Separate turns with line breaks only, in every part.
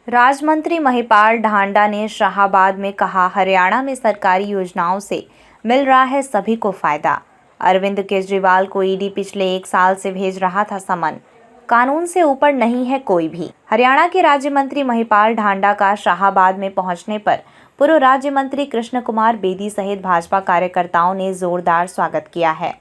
राज्य मंत्री महिपाल ढांडा ने शाहाबाद में कहा, हरियाणा में सरकारी योजनाओं से मिल रहा है सभी को फायदा। अरविंद केजरीवाल को ईडी पिछले 1 साल से भेज रहा था समन। कानून से ऊपर नहीं है कोई भी। हरियाणा के राज्य मंत्री महिपाल ढांडा का शाहाबाद में पहुंचने पर पूर्व राज्य मंत्री कृष्ण कुमार बेदी सहित भाजपा कार्यकर्ताओं ने जोरदार स्वागत किया है।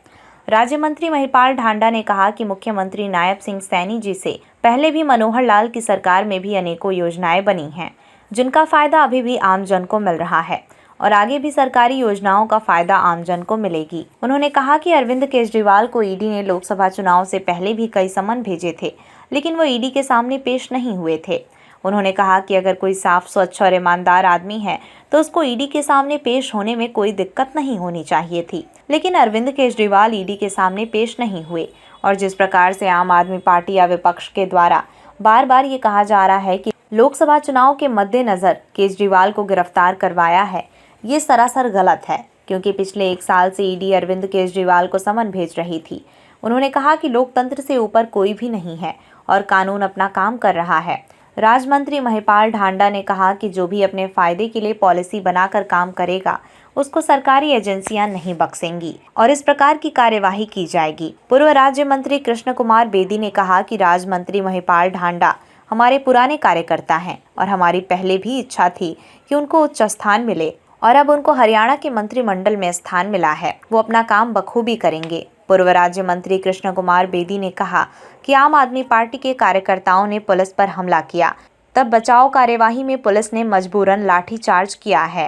राज्य मंत्री महिपाल ढांडा ने कहा कि मुख्यमंत्री नायब सिंह सैनी जी से पहले भी मनोहर लाल की सरकार में भी अनेकों योजनाएं बनी हैं, जिनका फायदा अभी भी आमजन को मिल रहा है और आगे भी सरकारी योजनाओं का फायदा आमजन को मिलेगी। उन्होंने कहा कि अरविंद केजरीवाल को ईडी ने लोकसभा चुनाव से पहले भी कई समन भेजे थे, लेकिन वो ईडी के सामने पेश नहीं हुए थे। उन्होंने कहा कि अगर कोई साफ, स्वच्छ और ईमानदार आदमी है तो उसको ईडी के सामने पेश होने में कोई दिक्कत नहीं होनी चाहिए थी, लेकिन अरविंद केजरीवाल ईडी के सामने पेश नहीं हुए। और जिस प्रकार से आम आदमी पार्टी या विपक्ष के द्वारा बार बार ये कहा जा रहा है कि लोकसभा चुनाव के मद्देनजर केजरीवाल को गिरफ्तार करवाया है, ये सरासर गलत है, क्योंकि पिछले 1 साल से ईडी अरविंद केजरीवाल को समन भेज रही थी। उन्होंने कहा कि लोकतंत्र से ऊपर कोई भी नहीं है और कानून अपना काम कर रहा है। राज्य मंत्री महिपाल ढांडा ने कहा कि जो भी अपने फायदे के लिए पॉलिसी बनाकर काम करेगा, उसको सरकारी एजेंसियां नहीं बख्शेंगी और इस प्रकार की कार्यवाही की जाएगी। पूर्व राज्य मंत्री कृष्ण कुमार बेदी ने कहा कि राज्य मंत्री महिपाल ढांडा हमारे पुराने कार्यकर्ता हैं और हमारी पहले भी इच्छा थी कि उनको उच्च स्थान मिले और अब उनको हरियाणा के मंत्रिमंडल में स्थान मिला है। वो अपना काम बखूबी करेंगे। पूर्व राज्य मंत्री कृष्ण कुमार बेदी ने कहा कि आम आदमी पार्टी के कार्यकर्ताओं ने पुलिस पर हमला किया, तब बचाव कार्यवाही में पुलिस ने मजबूरन लाठीचार्ज किया है।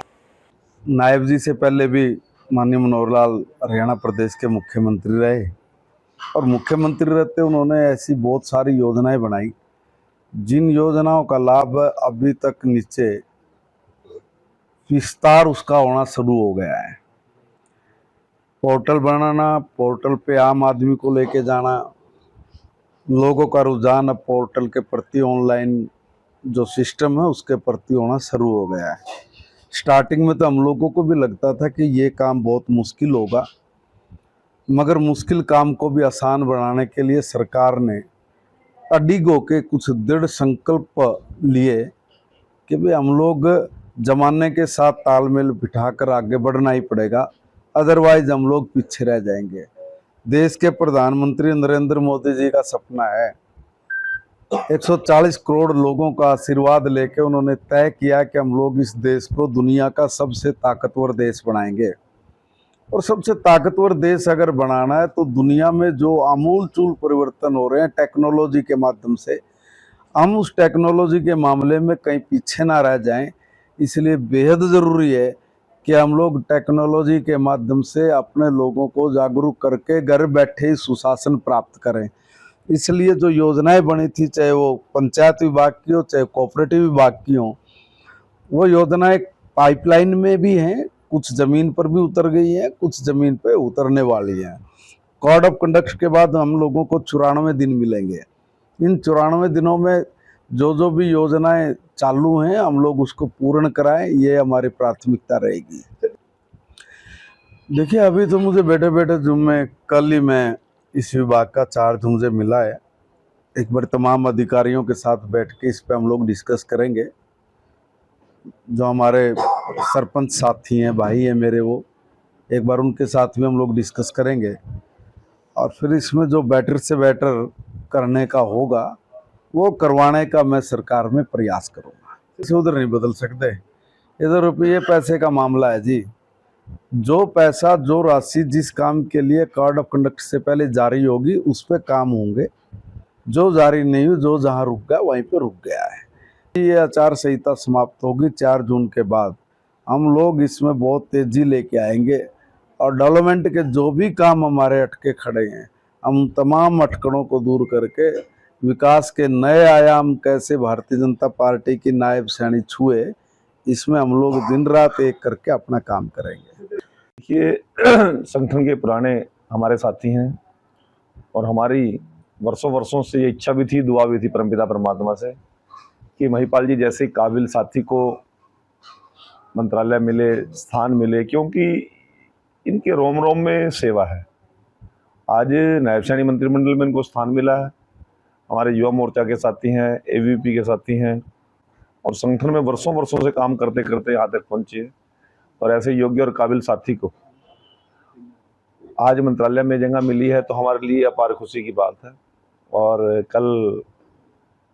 नायब जी से पहले भी माननीय मनोहर लाल हरियाणा प्रदेश के मुख्यमंत्री रहे और मुख्यमंत्री रहते उन्होंने ऐसी बहुत सारी योजनाएं बनाई, जिन योजनाओं का लाभ अभी तक नीचे विस्तार उसका होना शुरू हो गया है। पोर्टल बनाना, पोर्टल पे आम आदमी को लेके जाना, लोगों का रुझान अब पोर्टल के प्रति, ऑनलाइन जो सिस्टम है उसके प्रति होना शुरू हो गया है। स्टार्टिंग में तो हम लोगों को भी लगता था कि ये काम बहुत मुश्किल होगा, मगर मुश्किल काम को भी आसान बनाने के लिए सरकार ने अडिग होके कुछ दृढ़ संकल्प लिए कि भाई हम लोग जमाने के साथ तालमेल बिठाकर आगे बढ़ना ही पड़ेगा, अदरवाइज हम लोग पीछे रह जाएंगे। देश के प्रधानमंत्री नरेंद्र मोदी जी का सपना है, 140 करोड़ लोगों का आशीर्वाद लेके उन्होंने तय किया कि हम लोग इस देश को दुनिया का सबसे ताकतवर देश बनाएंगे। और सबसे ताकतवर देश अगर बनाना है तो दुनिया में जो आमूलचूल परिवर्तन हो रहे हैं टेक्नोलॉजी के माध्यम से, हम उस टेक्नोलॉजी के मामले में कहीं पीछे ना रह जाएं। इसलिए बेहद ज़रूरी है कि हम लोग टेक्नोलॉजी के माध्यम से अपने लोगों को जागरूक करके घर बैठे ही सुशासन प्राप्त करें। इसलिए जो योजनाएं बनी थी, चाहे वो पंचायत विभाग की हो चाहे कोऑपरेटिव विभाग की हो, वो योजनाएं पाइपलाइन में भी हैं, कुछ ज़मीन पर भी उतर गई हैं, कुछ ज़मीन पे उतरने वाली हैं। कोड ऑफ कंडक्ट के बाद हम लोगों को 94 दिन मिलेंगे। इन 94 दिनों में जो भी योजनाएं चालू हैं हम लोग उसको पूर्ण कराएं, ये हमारी प्राथमिकता रहेगी। देखिए, अभी तो मुझे बैठे बैठे कल ही मैं इस विभाग का चार्ज मुझे मिला है। एक बार तमाम अधिकारियों के साथ बैठ के इस पे हम लोग डिस्कस करेंगे। जो हमारे सरपंच साथी हैं, भाई हैं मेरे, वो एक बार उनके साथ भी हम लोग डिस्कस करेंगे और फिर इसमें जो बेटर से बेटर करने का होगा वो करवाने का मैं सरकार में प्रयास करूँगा। इसे उधर नहीं बदल सकते, इधर रुपये पैसे का मामला है जी। जो पैसा, जो राशि जिस काम के लिए कोड ऑफ कंडक्ट से पहले जारी होगी उस पर काम होंगे, जो जारी नहीं हुई, जो जहाँ रुक गया वहीं पे रुक गया है। ये आचार संहिता समाप्त होगी 4 जून के बाद, हम लोग इसमें बहुत तेजी लेके आएंगे और डेवलपमेंट के जो भी काम हमारे अटके खड़े हैं, हम तमाम अटकनों को दूर करके विकास के नए आयाम कैसे भारतीय जनता पार्टी की नायब सैनी छुए, इसमें हम लोग दिन रात एक करके अपना काम करेंगे।
देखिए, संगठन के पुराने हमारे साथी हैं और हमारी वर्षों से ये इच्छा भी थी, दुआ भी थी परमपिता परमात्मा से कि महिपाल जी जैसे काबिल साथी को मंत्रालय मिले, स्थान मिले, क्योंकि इनके रोम रोम में सेवा है। आज नायब सैनी मंत्रिमंडल में इनको स्थान मिला है। हमारे युवा मोर्चा के साथी हैं, एबीवीपी के साथी हैं और संगठन में वर्षों वर्षों से काम करते करते यहाँ तक पहुंचे हैं। और ऐसे योग्य और काबिल साथी को आज मंत्रालय में जगह मिली है तो हमारे लिए अपार खुशी की बात है। और कल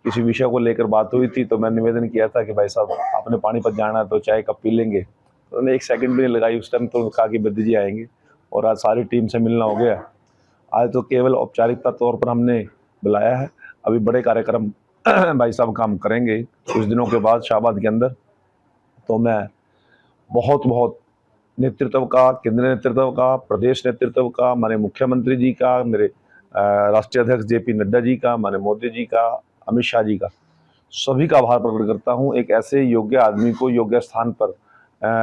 किसी विषय को लेकर बात हुई थी तो मैं निवेदन किया था कि भाई साहब आपने पानीपत जाना है तो चाय कप पी लेंगे, तो उन्होंने एक सेकंड भी नहीं लगाई उस टाइम, तो कहा कि बेदी जी आएंगे। और आज सारी टीम से मिलना हो गया। आज तो केवल औपचारिकता तौर पर हमने बुलाया है, अभी बड़े कार्यक्रम भाई साहब काम करेंगे कुछ दिनों के बाद शाहबाद के अंदर। तो मैं बहुत बहुत नेतृत्व का, केंद्रीय नेतृत्व का, प्रदेश नेतृत्व का, हमारे मुख्यमंत्री जी का, मेरे राष्ट्रीय अध्यक्ष जेपी नड्डा जी का, हमारे मोदी जी का, अमित शाह जी का, सभी का आभार प्रकट करता हूं। एक ऐसे योग्य आदमी को योग्य स्थान पर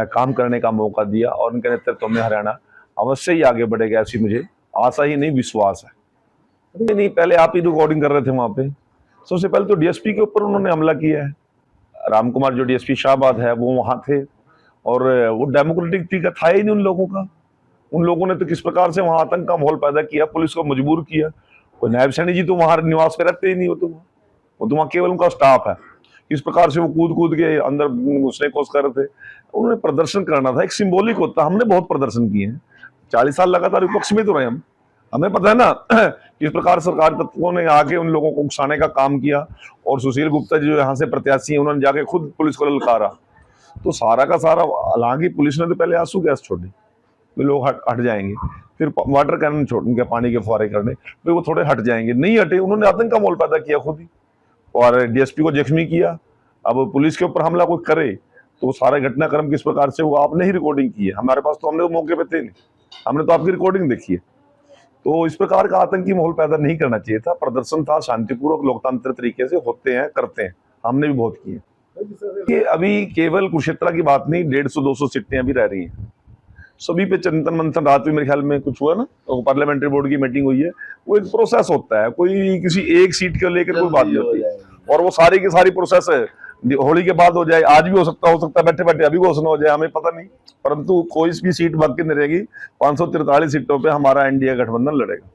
काम करने का मौका दिया और उनके नेतृत्व में हरियाणा अवश्य ही आगे बढ़ेगा, ऐसी मुझे आशा ही नहीं विश्वास है। नहीं, पहले आप ही रिकॉर्डिंग कर रहे थे वहां पे। सबसे पहले तो डीएसपी के ऊपर उन्होंने हमला किया है। राम कुमार जो डीएसपी शाहबाद है वो वहां थे और वो डेमोक्रेटिक तरीका था ही नहीं उन लोगों का। उन लोगों ने तो किस प्रकार से वहां आतंक का माहौल पैदा किया, पुलिस को मजबूर किया। कोई नायब सैनी जी तो वहां निवास पे रहते ही नहीं, वो तो वहां केवल उनका स्टाफ है। किस प्रकार से वो कूद कूद के अंदर घुसने की कोशिश कर रहे थे। उन्होंने प्रदर्शन करना था, एक सिंबॉलिक होता। हमने बहुत प्रदर्शन किए हैं, 40 साल लगातार विपक्ष में तो रहे हम, हमें पता है ना किस प्रकार सरकार तत्वों ने आके उन लोगों को उकसाने का काम किया। और सुशील गुप्ता जी जो यहाँ से प्रत्याशी हैं उन्होंने जाके खुद पुलिस को ललकारा। तो सारा का सारा, हालांकि पुलिस ने तो पहले आंसू गैस छोड़ी, तो लोग हट जाएंगे, फिर वाटर कैनन छोड़ पानी के फुहारे करने, फिर वो थोड़े हट जाएंगे, नहीं हटे। उन्होंने आतंक का माहौल पैदा किया खुद ही और डीएसपी को जख्मी किया। अब पुलिस के ऊपर हमला कोई करे तो सारा घटनाक्रम किस प्रकार से वो आपने ही रिकॉर्डिंग की है, हमारे पास तो हमने तो मौके पे थे नहीं, हमने तो आपकी रिकॉर्डिंग देखी है। तो इस प्रकार का आतंकी माहौल पैदा नहीं करना चाहिए था। प्रदर्शन था शांतिपूर्वक, लोकतंत्र तरीके से होते हैं, करते हैं, हमने भी बहुत किए। कि अभी केवल कुरुक्षेत्र की बात नहीं, 150-200 सीटें अभी रह रही हैं। सभी पे चिंतन मंथन, रात में मेरे ख्याल में कुछ हुआ ना, तो पार्लियामेंट्री बोर्ड की मीटिंग हुई है। वो एक प्रोसेस होता है, कोई किसी एक सीट को लेकर कोई बात नहीं होती। और वो सारी की सारी प्रोसेस है, होली के बाद हो जाए, आज भी हो सकता है, बैठे बैठे अभी घोषणा हो जाए, हमें पता नहीं। परंतु कोई भी सीट बाकी नहीं रहेगी। 543 सीटों पे हमारा एनडीए गठबंधन लड़ेगा।